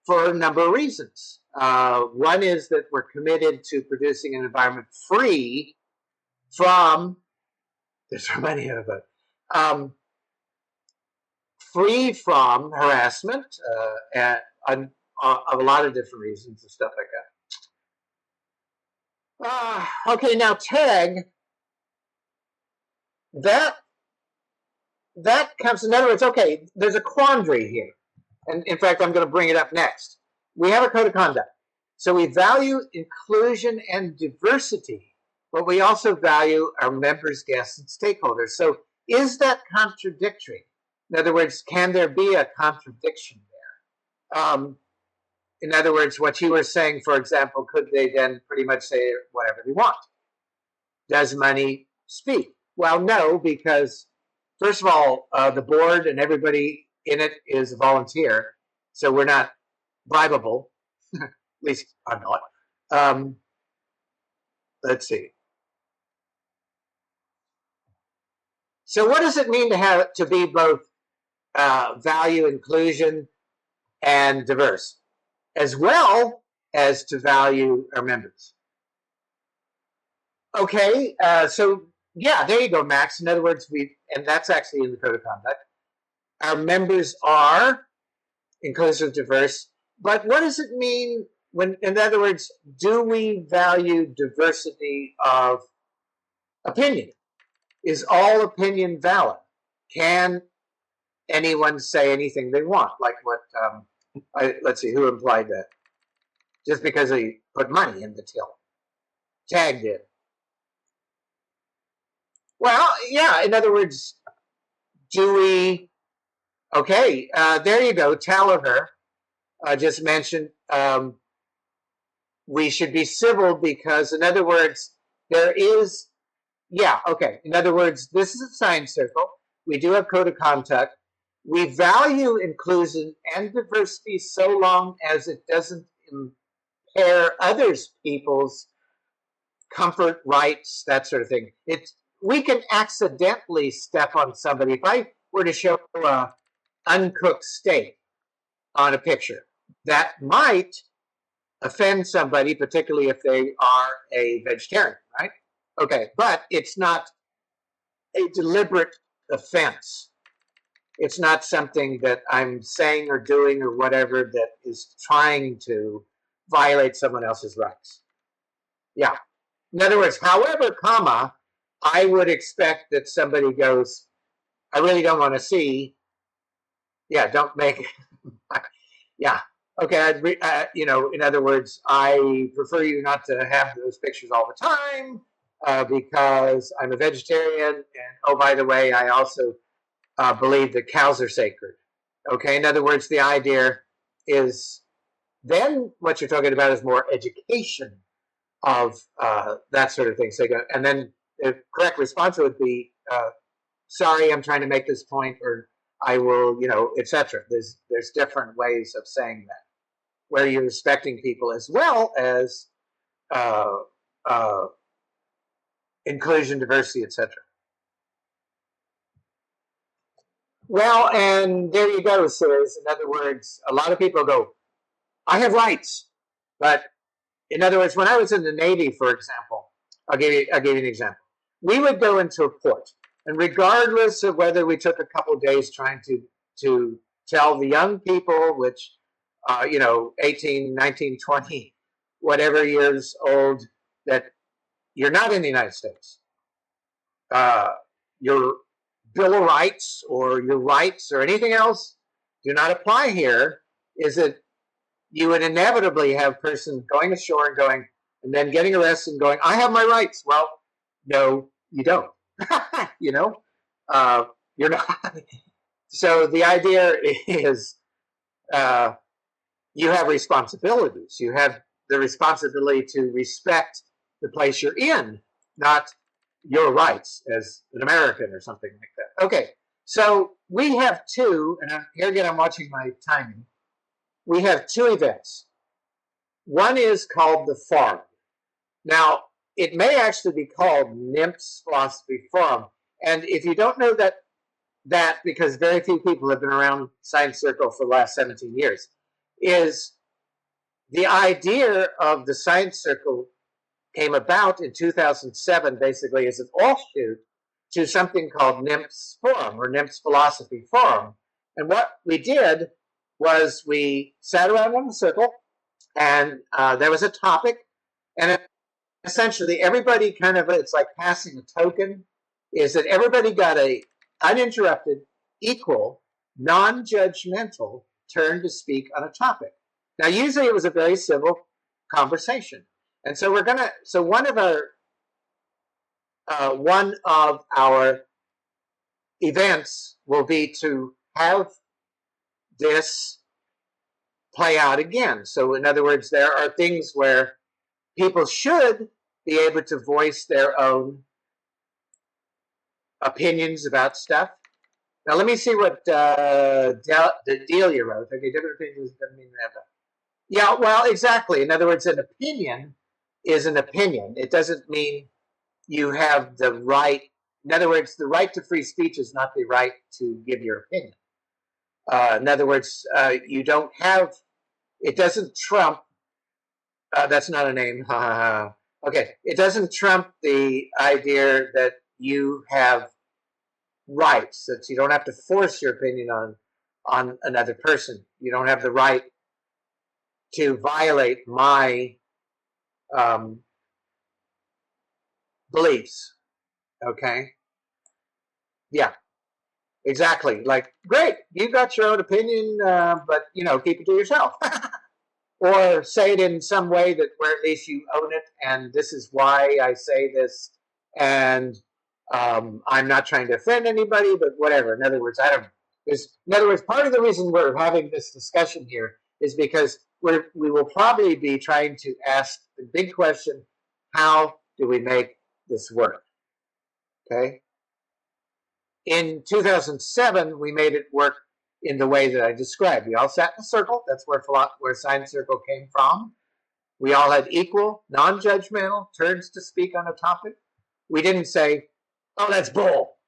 for a number of reasons. One is that we're committed to producing an environment free from, there's so many of it, free from harassment of a lot of different reasons and stuff like that. Okay, now tag, that comes, in other words, okay, there's a quandary here. And in fact, I'm going to bring it up next. We have a code of conduct. So we value inclusion and diversity, but we also value our members, guests, and stakeholders. So is that contradictory? In other words, can there be a contradiction there? In other words, what you were saying, for example, could they then pretty much say whatever they want? Does money speak? Well, no, because first of all, the board and everybody in it is a volunteer, so we're not bribable. At least I'm not. Let's see. So, what does it mean to be both value inclusion and diverse, as well as to value our members? Okay, so yeah, there you go, Max. In other words, and that's actually in the code of conduct. Our members are inclusive, diverse, but what does it mean when, in other words, do we value diversity of opinion? Is all opinion valid? Can anyone say anything they want? Like what, let's see, who implied that? Just because they put money in the till. Tag did. Well, yeah, in other words, do we, okay, there you go, Talliver just mentioned we should be civil because, in other words, there is Yeah, okay. In other words, this is a science circle. We do have code of conduct. We value inclusion and diversity so long as it doesn't impair others people's comfort, rights, that sort of thing. We can accidentally step on somebody. If I were to show a uncooked steak on a picture, that might offend somebody, particularly if they are a vegetarian, right? Okay, but it's not a deliberate offense. It's not something that I'm saying or doing or whatever that is trying to violate someone else's rights. Yeah. In other words, however, comma, I would expect that somebody goes, I really don't want to see. Yeah, don't make it. Yeah. Okay. In other words, I prefer you not to have those pictures all the time because I'm a vegetarian. And oh, by the way, I also believe that cows are sacred. Okay. In other words, the idea is then what you're talking about is more education of that sort of thing. So, and then the correct response would be, "Sorry, I'm trying to make this point," or "I will," etc. There's different ways of saying that, where you're respecting people as well as uh, uh, inclusion, diversity, etc. Well, and there you go, sirs. In other words, a lot of people go, "I have rights," but in other words, when I was in the Navy, for example, I'll give you an example. We would go into a port, and regardless of whether we took a couple of days trying to tell the young people, which 18, 19, 20, whatever years old, that you're not in the United States. Your Bill of Rights or your rights or anything else do not apply here. Is that you would inevitably have a person going ashore and going, and then getting arrested and going, I have my rights. Well, no, you don't. you know, you're not. So the idea is you have responsibilities. You have the responsibility to respect the place you're in, not your rights as an American or something like that. Okay, so we have two, and here again, I'm watching my timing. We have two events. One is called the Forum. Now, it may actually be called NIMP's Philosophy Forum. And if you don't know that because very few people have been around Science Circle for the last 17 years, is the idea of the Science Circle came about in 2007, basically as an offshoot to something called NIMP's Forum or NIMP's Philosophy Forum. And what we did was we sat around in a circle and there was a topic, and essentially everybody it's like passing a token, is that everybody got a uninterrupted, equal, non-judgmental turn to speak on a topic. Now, usually it was a very civil conversation, and so one of our events will be to have this play out again. So, in other words, there are things where people should be able to voice their own opinions about stuff. Now, let me see what Delia wrote. Okay, different opinions doesn't mean that. Yeah, well, exactly. In other words, an opinion is an opinion. It doesn't mean you have the right. In other words, the right to free speech is not the right to give your opinion. In other words, you don't have. It doesn't trump. That's not a name. Okay, it doesn't trump the idea that you have rights, that you don't have to force your opinion on another person. You don't have the right to violate my beliefs. Okay? Yeah, exactly. Like, great, you got your own opinion, but keep it to yourself. Or say it in some way that where at least you own it, and this is why I say this, and I'm not trying to offend anybody, but whatever. In other words, I don't. In other words, part of the reason we're having this discussion here is because we will probably be trying to ask the big question: how do we make this work? Okay. In 2007, we made it work in the way that I described. We all sat in a circle. That's where science circle came from. We all had equal, non-judgmental turns to speak on a topic. We didn't say, "Oh, that's bull."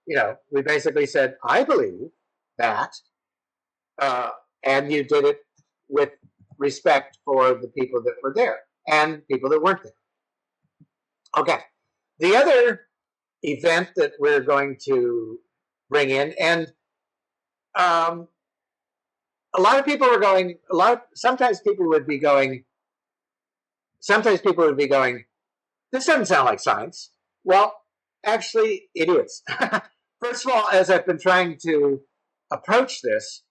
We basically said, "I believe that," and you did it with respect for the people that were there and people that weren't there. Okay. The other event that we're going to bring in, and a lot of people are going. Sometimes people would be going. This doesn't sound like science. Well, actually, it is. First of all, as I've been trying to approach this,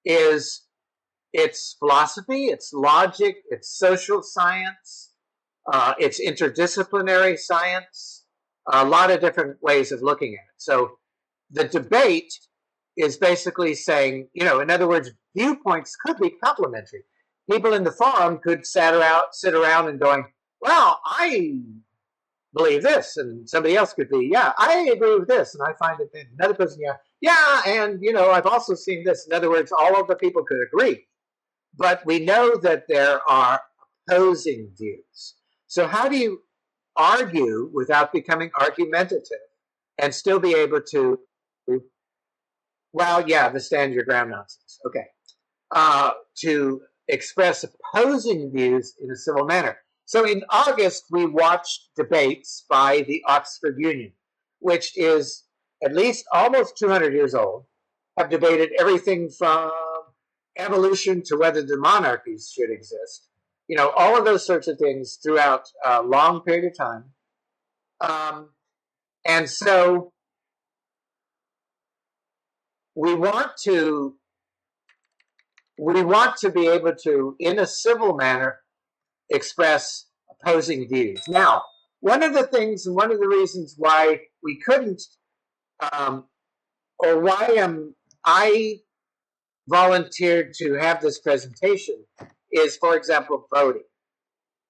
it's philosophy, it's logic, it's social science, it's interdisciplinary science, a lot of different ways of looking at it. So the debate is basically saying, in other words, viewpoints could be complementary. People in the forum could sit around and going, "Well, I believe this," and somebody else could be, "Yeah, I agree with this," and I find it. And another person, yeah, and I've also seen this. In other words, all of the people could agree, but we know that there are opposing views. So how do you argue without becoming argumentative and still be able to, well, yeah, the stand your ground nonsense. Okay. To express opposing views in a civil manner. So in August, we watched debates by the Oxford Union, which is at least almost 200 years old, have debated everything from evolution to whether the monarchies should exist. All of those sorts of things throughout a long period of time. And so we want to be able to, in a civil manner, express opposing views. Now, one of the things and one of the reasons why we couldn't, or why I volunteered to have this presentation is, for example, voting.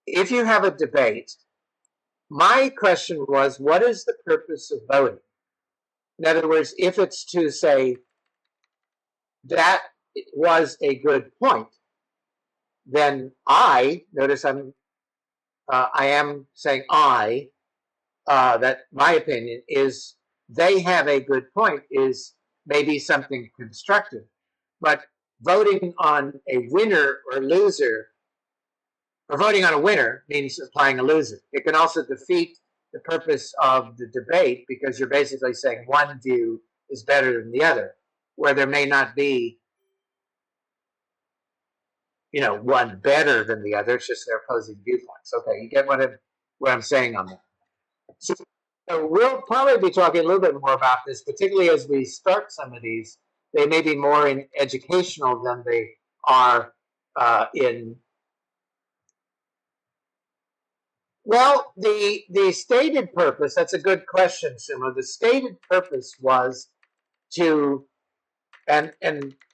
If you have a debate, my question was, what is the purpose of voting? In other words, if it's to say that was a good point, then notice I am saying that my opinion is they have a good point is maybe something constructive. But voting on a winner or loser, or voting on a winner means applying a loser. It can also defeat the purpose of the debate because you're basically saying one view is better than the other, where there may not be one better than the other. It's just their opposing viewpoints. Okay, you get what I'm saying on that. So we'll probably be talking a little bit more about this, particularly as we start some of these. They may be more in educational than they are in. Well, the stated purpose, that's a good question, Sima. The stated purpose was to, and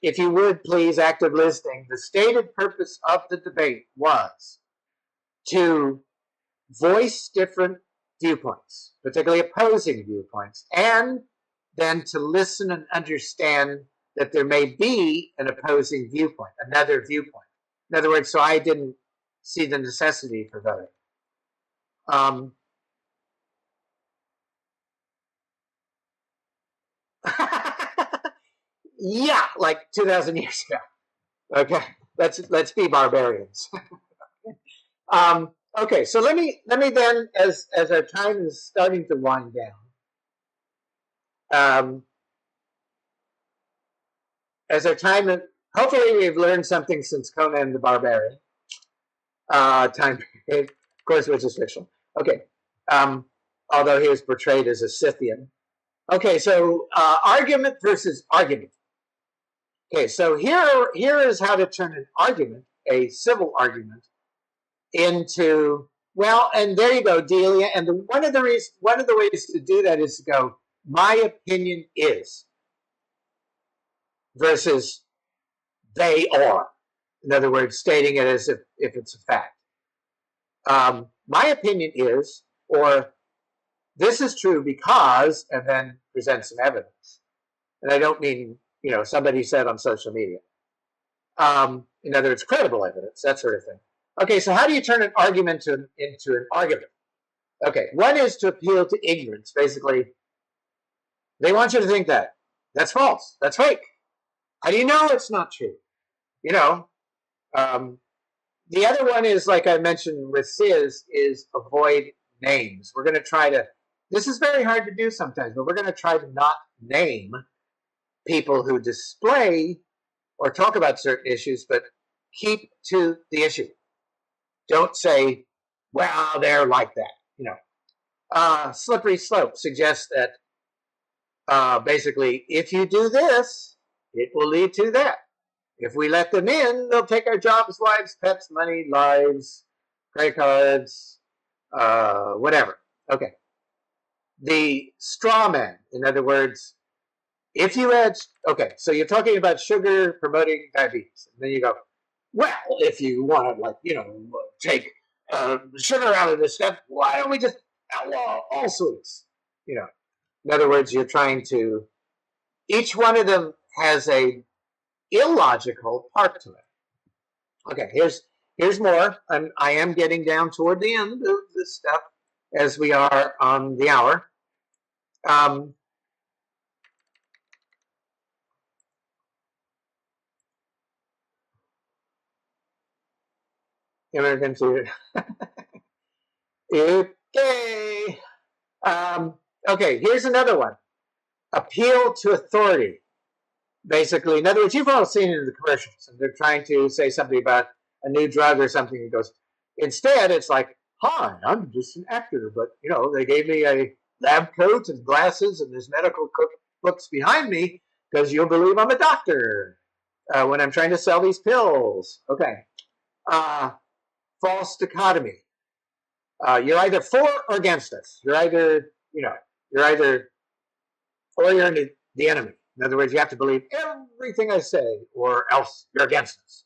if you would please, active listening, the stated purpose of the debate was to voice different viewpoints, particularly opposing viewpoints, and then to listen and understand that there may be an opposing viewpoint, another viewpoint. In other words, so I didn't see the necessity for voting. Yeah, like 2,000 years ago. Okay, let's be barbarians. Okay, so let me then, as our time is starting to wind down, hopefully we've learned something since Conan the Barbarian time period, of course, which is fictional. Okay, although he was portrayed as a Scythian. Okay, so argument versus argument. Okay, so here is how to turn an argument, a civil argument, into, well, and there you go, Delia. And one of the ways to do that is to go, my opinion is, versus they are. In other words, stating it as if it's a fact. My opinion is, or this is true because, and then present some evidence. And I don't mean, somebody said on social media. In other words, credible evidence, that sort of thing. Okay, so how do you turn an argument into an argument? Okay, one is to appeal to ignorance. Basically, they want you to think that. That's false. That's fake. How do you know it's not true? The other one is, like I mentioned with CIS, is avoid names. We're going to try to, this is very hard to do sometimes, but we're going to try to not name people who display or talk about certain issues, but keep to the issue. Don't say, well, they're like that. Slippery slope suggests that basically, if you do this, it will lead to that. If we let them in, they'll take our jobs, wives, pets, money, lives, credit cards, whatever. Okay. The straw man, in other words, if you add, okay, so you're talking about sugar promoting diabetes. And then you go, well, if you want to, take sugar out of this stuff, why don't we just outlaw all sweets? In other words, you're trying to, each one of them has a illogical part to it. Okay, here's more. I am getting down toward the end of this stuff as we are on the hour. Okay. Okay, here's another one. Appeal to authority. Basically, in other words, you've all seen it in the commercials, and they're trying to say something about a new drug or something. It goes, instead, it's like, hi, I'm just an actor, but, they gave me a lab coat and glasses, and there's medical books behind me, because you'll believe I'm a doctor when I'm trying to sell these pills. Okay. False dichotomy. You're either for or against us. You're either, or you're the enemy. In other words, you have to believe everything I say, or else you're against us.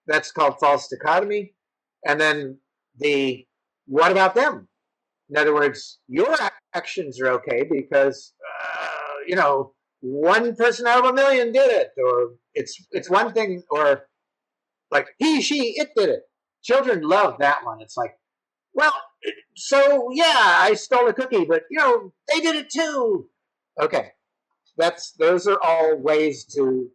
That's called false dichotomy. And then what about them? In other words, your actions are okay because, one person out of a million did it, or it's one thing, or like he, she, it did it. Children love that one. It's like, well, so yeah, I stole a cookie, but they did it too. Okay. Those are all ways to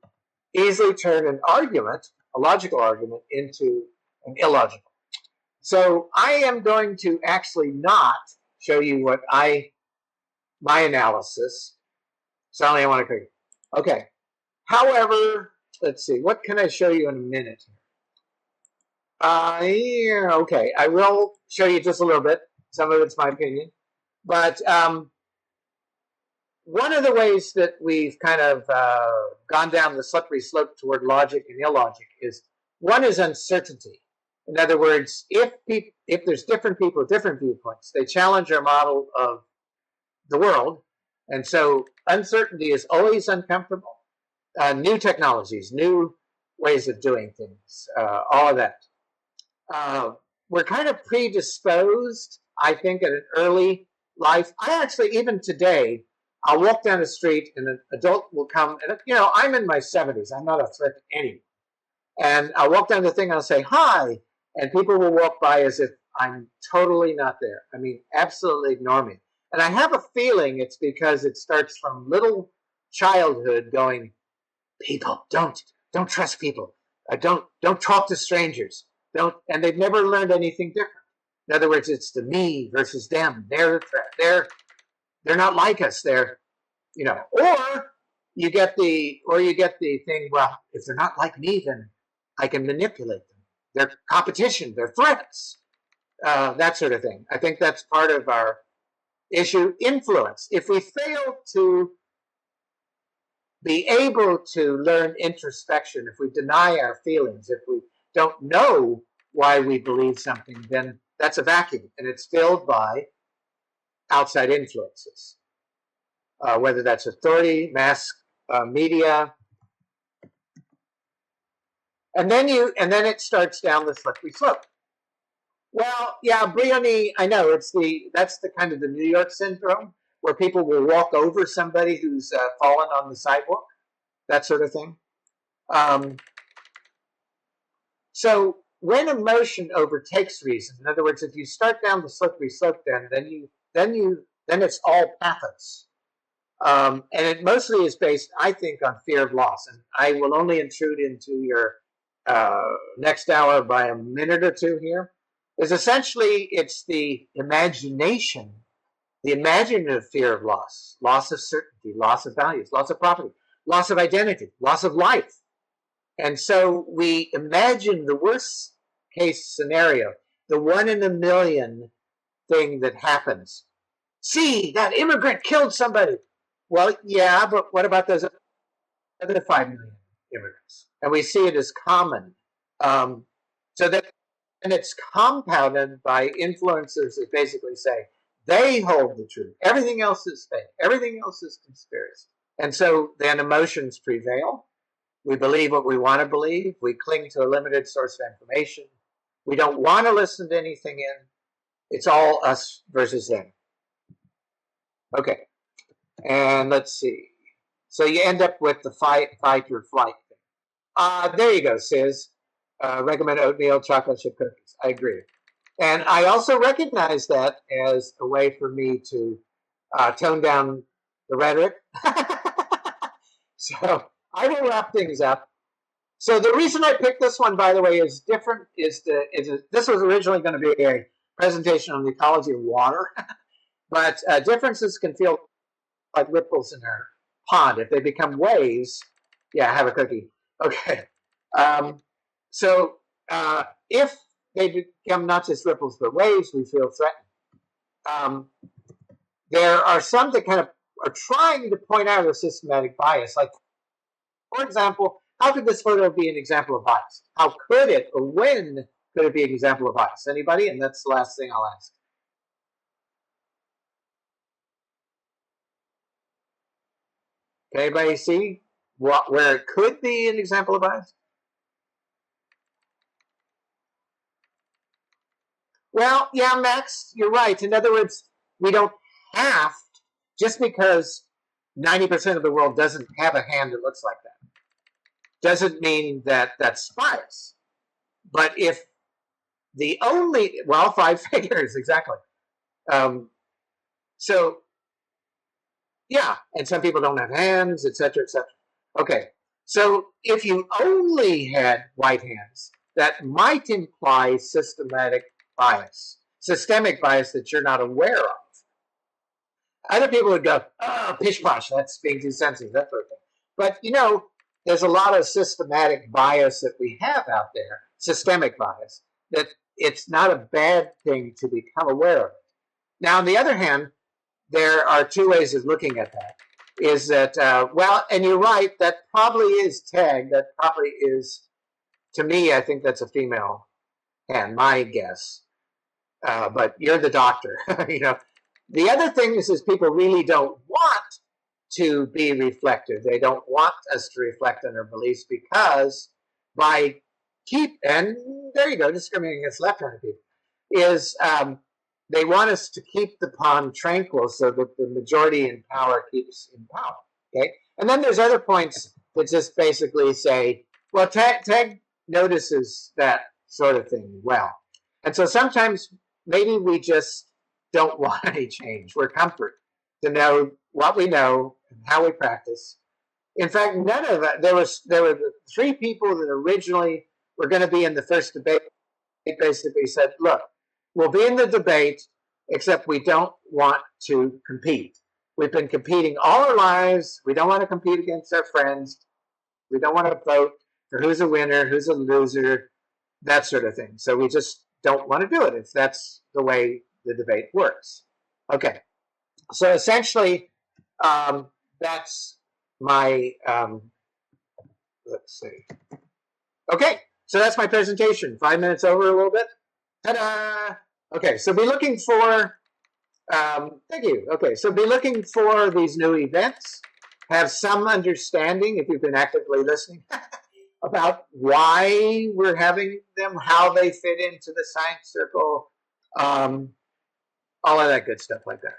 easily turn an argument, a logical argument, into an illogical. So I am going to actually not show you my analysis. Suddenly I want to click. Okay. However, let's see, what can I show you in a minute? Yeah, okay, I will show you just a little bit. Some of it's my opinion. But one of the ways that we've kind of gone down the slippery slope toward logic and illogic is, one is uncertainty. In other words, if there's different people with different viewpoints, they challenge our model of the world. And so uncertainty is always uncomfortable. New technologies, new ways of doing things, all of that. We're kind of predisposed, I think, at an early life. I actually, even today, I'll walk down the street and an adult will come, and I'm in my 70s. I'm not a threat to anyone. And I'll walk down the thing and I'll say, hi, and people will walk by as if I'm totally not there. I mean, absolutely ignore me. And I have a feeling it's because it starts from little childhood going, people, don't trust people. Don't talk to strangers. And they've never learned anything different. In other words, it's the me versus them. They're not like us. Or you get the thing, well, if they're not like me, then I can manipulate them. They're competition, they're threats, that sort of thing. I think that's part of our issue. Influence. If we fail to be able to learn introspection, if we deny our feelings, if we don't know why we believe something, then that's a vacuum, and it's filled by outside influences, whether that's authority, mass media, and then it starts down the slippery slope. Well, yeah, Brioni, I know that's the kind of the New York syndrome where people will walk over somebody who's fallen on the sidewalk, that sort of thing. Um, so when emotion overtakes reason, in other words, if you start down the slippery slope, then it's all pathos. And it mostly is based, I think, on fear of loss. And I will only intrude into your next hour by a minute or two here. Is essentially it's the imagination, the imaginative fear of loss, loss of certainty, loss of values, loss of property, loss of identity, loss of life. And so we imagine the worst case scenario, the 1 in a million thing that happens. See, that immigrant killed somebody. Well, yeah, but what about those other 5 million immigrants? And we see it as common. So that, and it's compounded by influencers that basically say they hold the truth. Everything else is fake. Everything else is conspiracy. And so then emotions prevail. We believe what we want to believe. We cling to a limited source of information. We don't want to listen to anything in. It's all us versus them. Okay. And let's see. So you end up with the fight or flight thing. There you go, Sis. Recommend oatmeal, chocolate chip cookies. I agree. And I also recognize that as a way for me to tone down the rhetoric. So I will wrap things up. So the reason I picked this one, by the way, is different. This was originally going to be a presentation on the ecology of water, but differences can feel like ripples in our pond. If they become waves, yeah, have a cookie. Okay. So if they become not just ripples but waves, we feel threatened. There are some that kind of are trying to point out a systematic bias. Like, for example, how could this photo be an example of bias? How could it, or when could it be an example of bias? Anybody? And that's the last thing I'll ask. Can anybody see where it could be an example of bias? Well, yeah, Max, you're right. In other words, we don't have, just because 90% of the world doesn't have a hand that looks like that, doesn't mean that that's bias. But if the only, well, 5 figures, exactly. So, yeah, and some people don't have hands, etc., etc. Okay, so if you only had white hands, that might imply systematic bias that you're not aware of. Other people would go, oh, pish posh, that's being too sensitive, that sort of thing. But, there's a lot of systematic bias that we have out there, systemic bias, that it's not a bad thing to become aware of. Now, on the other hand, there are two ways of looking at that. Is that, well, and you're right, that probably is tag, that probably is, to me, I think that's a female hand, my guess. But you're the doctor, The other thing is people really don't want to be reflective. They don't want us to reflect on our beliefs because and there you go, discriminating against left-handed people, is they want us to keep the pond tranquil so that the majority in power keeps in power. Okay, and then there's other points that just basically say, well, tag notices that sort of thing well, and so sometimes maybe we just don't want any change. We're comfort to know what we know and how we practice. In fact, none of that. There were 3 people that originally were going to be in the first debate. They basically said, "Look, we'll be in the debate, except we don't want to compete. We've been competing all our lives. We don't want to compete against our friends. We don't want to vote for who's a winner, who's a loser, that sort of thing. So we just don't want to do it if that's the way the debate works." Okay, so essentially, that's my, let's see. Okay, so that's my presentation. 5 minutes over a little bit. Ta-da! Okay, so be looking for, thank you. Okay, so be looking for these new events. Have some understanding, if you've been actively listening, about why we're having them, how they fit into the science circle, all of that good stuff like that.